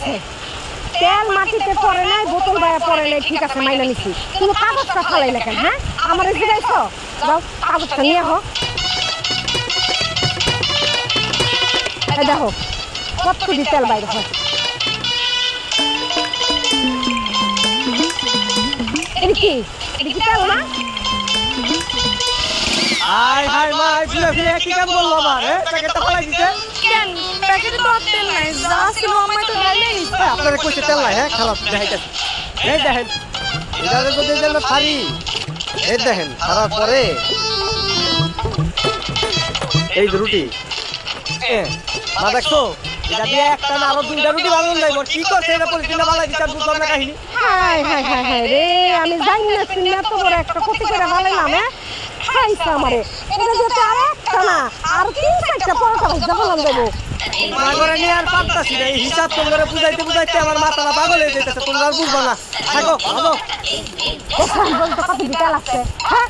আছে তেল মাটিতে পড়ে নাই বোতল বাইরে পড়ে নাই ঠিক আছে মাইনা নিছি তুমি কাগজটা ফালাইলে কেন হ্যাঁ আমার জিগাইছো যাও কাগজটা নিয়ে আহ এই দেখো কতটি তেল বাইরে হয় এটা কি তেল না হাই হাই মা ফিরে ফিরে কি কাম বললো আবার প্যাকেটটা ফালাই দিতে কেন প্যাকেটে তো তেল নাই যা ছিল আমি তো ঢাইলেই আপনারা কইতে তেল নাই খারাপ দেখাইতেছে এই দেখেন এটা যদি যেন ফারি এই দেখেন খারাপ পরে এই রুটি মা দেখছো এটা দিয়ে একটা না আরো দুইটা রুটি বানানো যাইব কি করছে এটা পলিথিনে বানাই দিতে বুঝলাম না কাহিনী হাই হাই হাই হাই রে আমি জানি না তুমি এত বড় একটা কপি করে বানাইলাম হ্যাঁ খাইছে আমারে এটা দিয়ে তো আর একটা না আর তিন চারটা পরোটা ভাজা বললাম দেবো মাগরে নিয়ে আর পারতাছি না এই হিসাব তোমরা বুঝাইতে বুঝাইতে আমার মাথাটা পাগল হয়ে যাইতেছে তোমরা আর বুঝবা না থাকো ভালো ওখান বলতে কত বিটা লাগছে হ্যাঁ